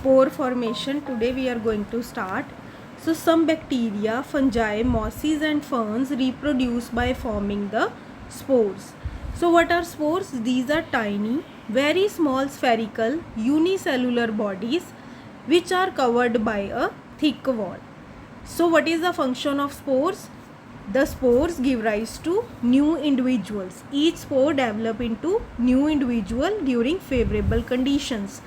spore formation. Today we are going to start. So some bacteria, fungi, mosses and ferns reproduce by forming the spores. So what are spores? These are tiny, very small spherical unicellular bodies which are covered by a thick wall. So what is the function of spores? The spores give rise to new individuals. Each spore develop into new individual during favorable conditions.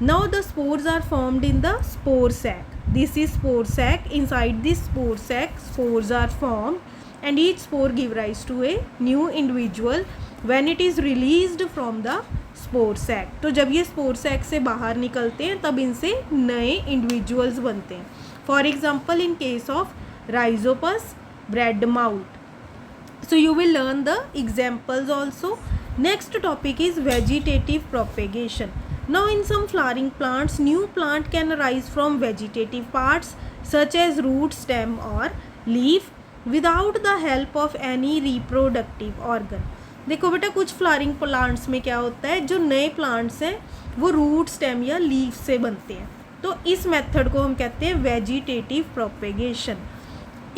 Now the spores are formed in the spore sac. This is spore sac. Inside this spore sac, spores are formed and each spore give rise to a new individual when it is released from the spore sac. तो जब ये spore sac से बाहर निकलते हैं तब इनसे नए individuals बनते हैं. For example, in case of Rhizopus, bread moult. So you will learn the examples also. Next topic is vegetative propagation. Now in some flowering plants, new plant can arise from vegetative parts such as root, stem or leaf without the help of any reproductive organ. देखो बेटा, कुछ flowering plants में क्या होता है, जो नए plants हैं वो रूट, स्टेम या लीफ से बनते हैं. तो इस मेथड को हम कहते हैं vegetative propagation.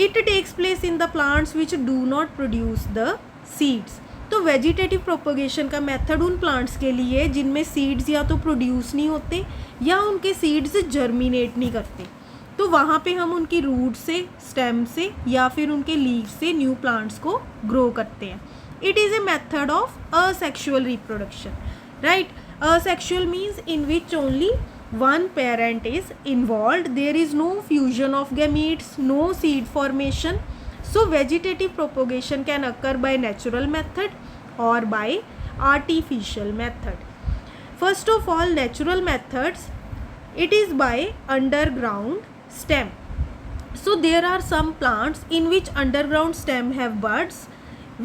It takes place in the plants which do not produce the seeds. तो वेजिटेटिव प्रोपेगेशन का मेथड उन प्लांट्स के लिए जिनमें सीड्स या तो प्रोड्यूस नहीं होते या उनके सीड्स जर्मिनेट नहीं करते. तो वहाँ पे हम उनकी रूट से, स्टेम से या फिर उनके लीफ से न्यू प्लांट्स को ग्रो करते हैं. It is a method of asexual reproduction, right. Asexual means in which only one parent is involved. There is no fusion of gametes, no seed formation. So vegetative propagation can occur by natural method or by artificial method. First of all, natural methods, it is by underground stem. So there are some plants in which underground stem have buds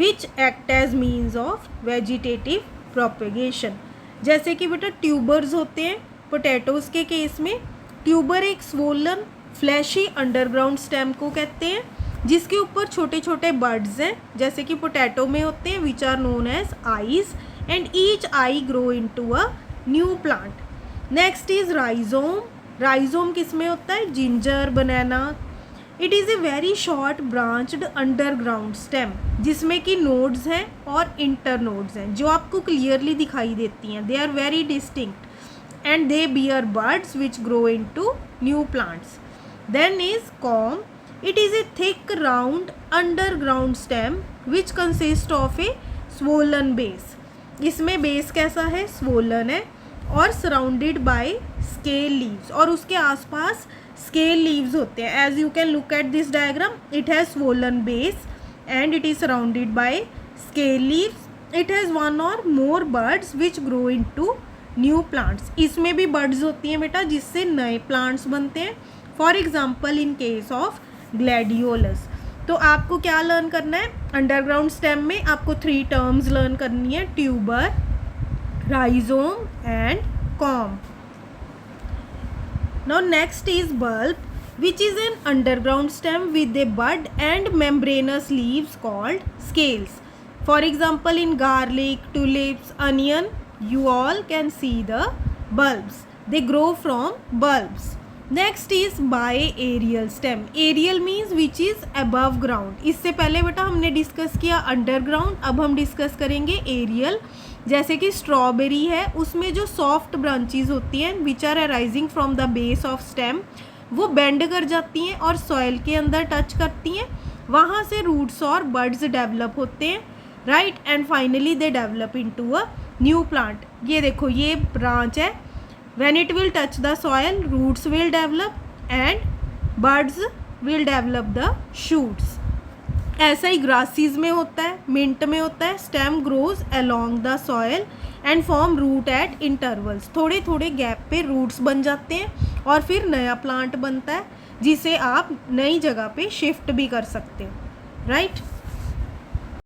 which act as means of vegetative propagation. जैसे कि बेटा tubers होते हैं potatoes के case में. Tuber एक swollen flashy underground stem को कहते हैं जिसके ऊपर छोटे छोटे बड्स हैं जैसे कि पोटैटो में होते हैं which are known as eyes and each eye grow into a new plant. Next is rhizome. Rhizome किस में होता है? Ginger, banana. It is a very short branched underground stem जिसमें कि नोड्स हैं और इंटर नोड्स हैं जो आपको क्लियरली दिखाई देती हैं. They are very distinct and they bear buds which grow into new plants. Then is corm. It is a thick round underground stem which consist of a swollen base. इसमें base कैसा है? Swollen है और surrounded by scale leaves और उसके आसपास scale leaves होते हैं. As you can look at this diagram, it has swollen base and it is surrounded by scale leaves. It has one or more buds which grow into new plants. इसमें भी buds होती हैं बेटा जिससे नए plants बनते हैं. For example, in case of gladiolus. तो आपको क्या लर्न करना है? अंडरग्राउंड स्टेम में आपको 3 टर्म्स लर्न करनी है: tuber, rhizome and com. Now next is bulb, which is an underground stem with a bud and membranous leaves called scales. For example, in garlic, tulips, onion, you all can see the bulbs. They grow from bulbs. Next is biaerial stem. Aerial means which is above ground. इससे पहले बेटा हमने discuss किया underground, अब हम discuss करेंगे aerial. जैसे कि स्ट्रॉबेरी है, उसमें जो सॉफ्ट ब्रांचेस होती हैं which are arising from the base of stem वो बेंड कर जाती हैं और सॉइल के अंदर टच करती हैं. वहाँ से रूट्स और बड्स डेवलप होते हैं, right. And finally they develop into a new plant. ये देखो, ये ब्रांच है. When it will touch the soil, roots will develop and buds will develop the shoots. ऐसा ही ग्रासीज में होता है, मिंट में होता है. Stem grows along the soil and form root at intervals. थोड़े थोड़े गैप पे रूट्स बन जाते हैं और फिर नया प्लांट बनता है जिसे आप नई जगह पे शिफ्ट भी कर सकते हो, राइट.